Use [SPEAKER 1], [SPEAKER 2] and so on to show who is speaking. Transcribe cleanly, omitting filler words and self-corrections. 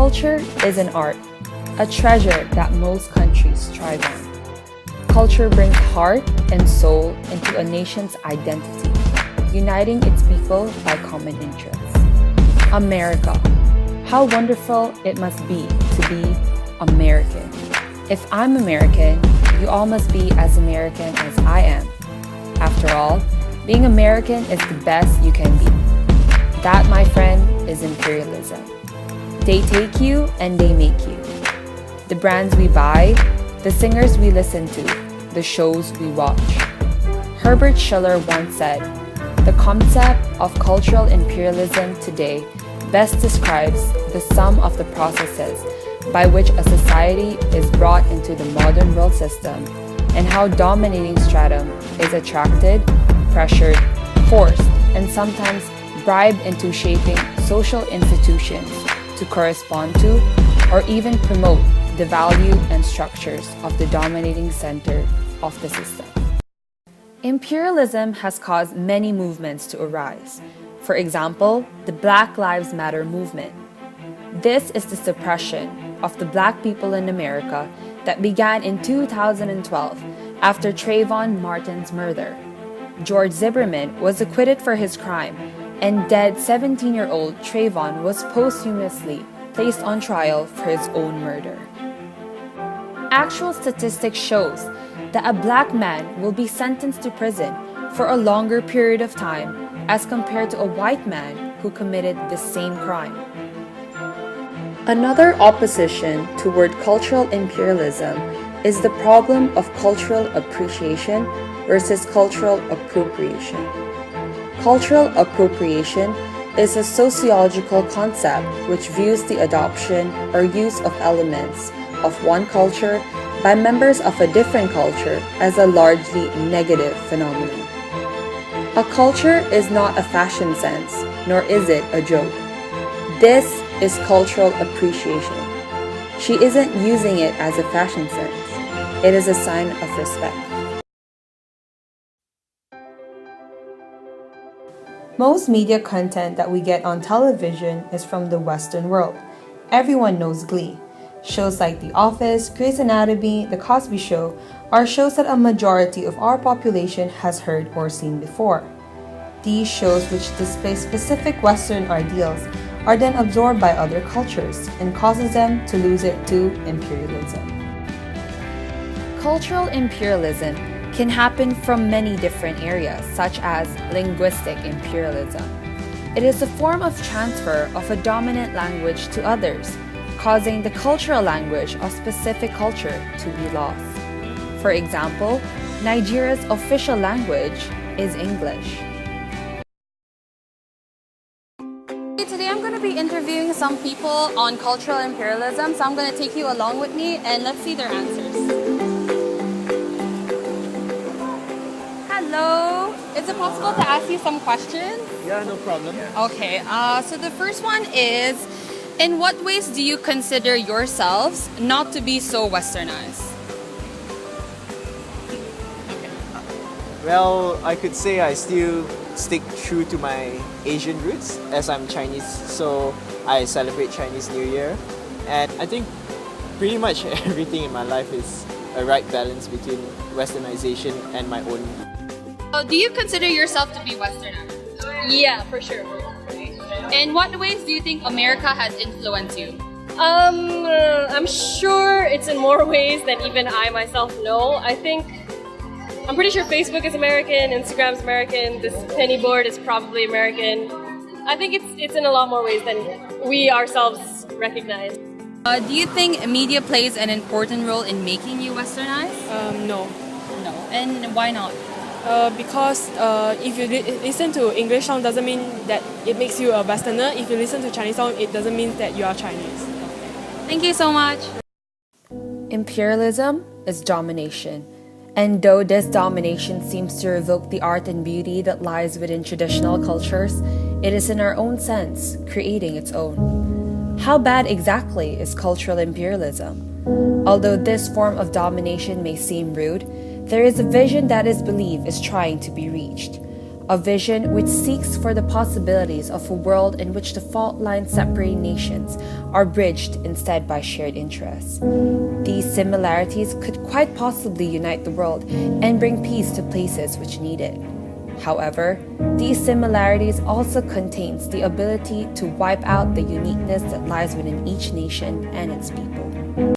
[SPEAKER 1] Culture is an art, a treasure that most countries strive on. Culture brings heart and soul into a nation's identity, uniting its people by common interests. America. How wonderful it must be to be American. If I'm American, you all must be as American as I am. After all, being American is the best you can be. That, my friend, is imperialism. They take you and they make you. The brands we buy, the singers we listen to, the shows we watch. Herbert Schiller once said, "The concept of cultural imperialism today best describes the sum of the processes by which a society is brought into the modern world system and how dominating stratum is attracted, pressured, forced, and sometimes bribed into shaping social institutions to correspond to or even promote the value and structures of the dominating center of the system." Imperialism has caused many movements to arise. For example, the Black Lives Matter movement. This is the suppression of the Black people in America that began in 2012 after Trayvon Martin's murder. George Zimmerman was acquitted for his crime, and dead 17-year-old Trayvon was posthumously placed on trial for his own murder. Actual statistics shows that a Black man will be sentenced to prison for a longer period of time as compared to a white man who committed the same crime. Another opposition toward cultural imperialism is the problem of cultural appreciation versus cultural appropriation. Cultural appropriation is a sociological concept which views the adoption or use of elements of one culture by members of a different culture as a largely negative phenomenon. A culture is not a fashion sense, nor is it a joke. This is cultural appreciation. She isn't using it as a fashion sense. It is a sign of respect. Most media content that we get on television is from the Western world. Everyone knows Glee. Shows like The Office, Grey's Anatomy, The Cosby Show are shows that a majority of our population has heard or seen before. These shows, which display specific Western ideals, are then absorbed by other cultures and causes them to lose it to imperialism. Cultural imperialism can happen from many different areas, such as linguistic imperialism. It is a form of transfer of a dominant language to others, causing the cultural language of specific culture to be lost. For example, Nigeria's official language is English. Today I'm going to be interviewing some people on cultural imperialism, so I'm going to take you along with me and let's see their answers. Hello, is it possible to ask you some questions?
[SPEAKER 2] Yeah, no problem.
[SPEAKER 1] Okay, so the first one is, in what ways do you consider yourselves not to be so westernized?
[SPEAKER 2] Well, I could say I still stick true to my Asian roots as I'm Chinese, so I celebrate Chinese New Year. And I think pretty much everything in my life is a right balance between westernization and my own.
[SPEAKER 1] Do you consider yourself to be westernized?
[SPEAKER 3] Yeah, for sure.
[SPEAKER 1] In what ways do you think America has influenced you?
[SPEAKER 3] I'm sure it's in more ways than even I myself know. I'm pretty sure Facebook is American, Instagram's American, this penny board is probably American. I think it's in a lot more ways than we ourselves recognize.
[SPEAKER 1] Do you think media plays an important role in making you westernized?
[SPEAKER 4] No.
[SPEAKER 1] No. And why not?
[SPEAKER 4] Because if you listen to English song doesn't mean that it makes you a Westerner. If you listen to Chinese song, it doesn't mean that you are Chinese.
[SPEAKER 1] Thank you so much. Imperialism is domination. And though this domination seems to revoke the art and beauty that lies within traditional cultures, it is in our own sense creating its own. How bad exactly is cultural imperialism? Although this form of domination may seem rude, there is a vision that is believed is trying to be reached. a vision which seeks for the possibilities of a world in which the fault lines separating nations are bridged instead by shared interests. These similarities could quite possibly unite the world and bring peace to places which need it. However, these similarities also contains the ability to wipe out the uniqueness that lies within each nation and its people.